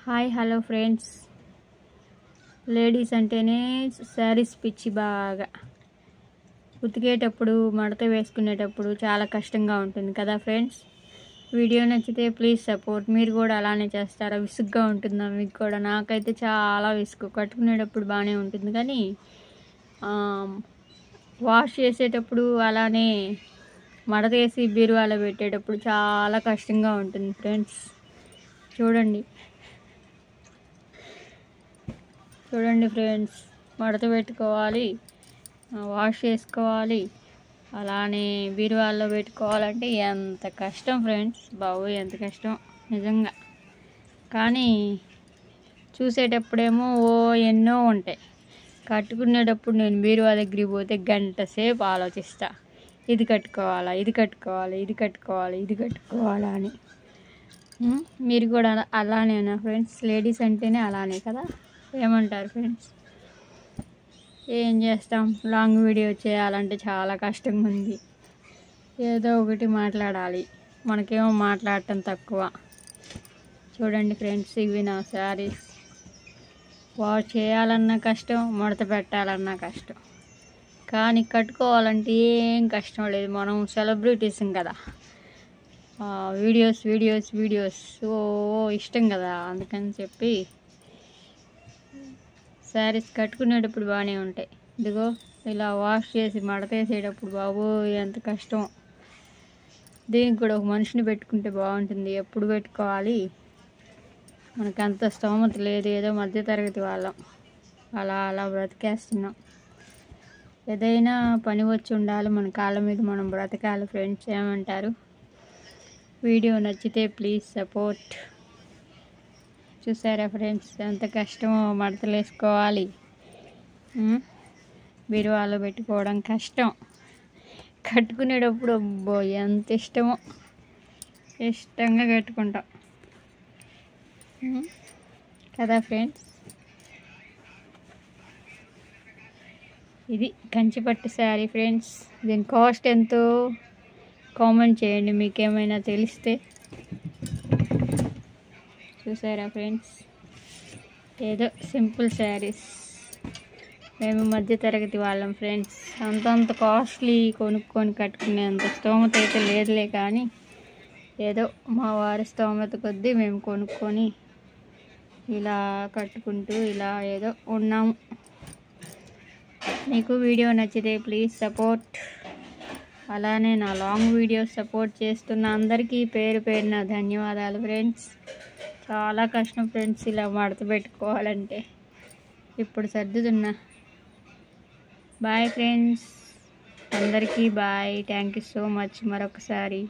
Hi hello friends, ladies అంటేనే శారీస్ పిచ్చి బాగా. ఉతికేటప్పుడు మడత వేసుకునేటప్పుడు చాలా కష్టంగా ఉంటుంది కదా ఫ్రెండ్స్. వీడియో నచ్చితే ప్లీజ్ సపోర్ట్. మీరు కూడా అలానే చేస్తారా? విసుగ్గా ఉంటుందా మీకు కూడా? నాకైతే చాలా విసుగు. కట్టుకునేటప్పుడు బాగానే ఉంటుంది కానీ వాష్ చేసేటప్పుడు అలానే మడతేసి బీరువాలో పెట్టేటప్పుడు చాలా కష్టంగా ఉంటుంది ఫ్రెండ్స్. చూడండి ఫ్రెండ్స్, మడత పెట్టుకోవాలి, వాష్ చేసుకోవాలి, అలానే బీరువాల్లో పెట్టుకోవాలంటే ఎంత కష్టం ఫ్రెండ్స్. బాబు ఎంత కష్టం నిజంగా. కానీ చూసేటప్పుడేమో ఎన్నో ఉంటాయి. కట్టుకునేటప్పుడు నేను బీరువా దగ్గరికి పోతే గంట సేపు ఆలోచిస్తా, ఇది కట్టుకోవాలా, ఇది కట్టుకోవాలి, ఇది కట్టుకోవాలి, ఇది కట్టుకోవాలా అని. మీరు కూడా అలానేనా ఫ్రెండ్స్? లేడీస్ అంటేనే అలానే కదా, ఏమంటారు ఫ్రెండ్స్? ఏం చేస్తాం, లాంగ్ వీడియో చేయాలంటే చాలా కష్టంగా ఉంది. ఏదో ఒకటి మాట్లాడాలి, మనకేమో మాట్లాడటం తక్కువ. చూడండి ఫ్రెండ్స్, ఇవి నా శారీస్. వాష్ చేయాలన్నా కష్టం, మడత పెట్టాలన్నా కష్టం, కానీ కట్టుకోవాలంటే ఏం కష్టం లేదు. మనం సెలబ్రిటీస్ కదా, వీడియోస్ ఇష్టం కదా, అందుకని చెప్పి శారీస్ కట్టుకునేటప్పుడు బాగానే ఉంటాయి. ఇదిగో ఇలా వాష్ చేసి మడతేసేటప్పుడు బాబు ఎంత కష్టం. దీనికి కూడా ఒక మనిషిని పెట్టుకుంటే బాగుంటుంది. ఎప్పుడు పెట్టుకోవాలి, మనకు అంత స్తోమత లేదు. ఏదో మధ్యతరగతి వాళ్ళం, అలా బ్రతికేస్తున్నాం. ఏదైనా పని వచ్చి ఉండాలి, మన కాళ్ళ మీద మనం బ్రతకాలి ఫ్రెండ్స్. ఏమంటారు? వీడియో నచ్చితే ప్లీజ్ సపోర్ట్. చూసారా ఫ్రెండ్స్, ఎంత కష్టమో. మడతలు వేసుకోవాలి, బీరువాలో పెట్టుకోవడం కష్టం. కట్టుకునేటప్పుడు అబ్బో ఎంత ఇష్టమో, ఇష్టంగా కట్టుకుంటాం కదా ఫ్రెండ్స్. ఇది కంచిపట్టు శారీ ఫ్రెండ్స్. దీని కాస్ట్ ఎంతో కామెంట్ చేయండి మీకేమైనా తెలిస్తే. చూసారా ఫ్రెండ్స్, ఏదో సింపుల్ శారీస్. మేము మధ్యతరగతి వాళ్ళం ఫ్రెండ్స్. అంతంత కాస్ట్లీ కొనుక్కొని కట్టుకునేంత స్తోమత అయితే లేదులే, కానీ ఏదో మా వారి స్తోమత కొద్దీ మేము కొనుక్కొని ఇలా కట్టుకుంటూ ఇలా ఏదో ఉన్నాము. మీకు వీడియో నచ్చితే ప్లీజ్ సపోర్ట్. అలానే నా లాంగ్ వీడియోస్ సపోర్ట్ చేస్తున్న అందరికీ పేరు పేరున ధన్యవాదాలు ఫ్రెండ్స్. చాలా కష్టం ఫ్రెండ్స్ ఇలా మడత పెట్టుకోవాలంటే. ఇప్పుడు సర్దుతున్నా. బాయ్ ఫ్రెండ్స్, అందరికీ bye. Thank you so much మరొకసారి.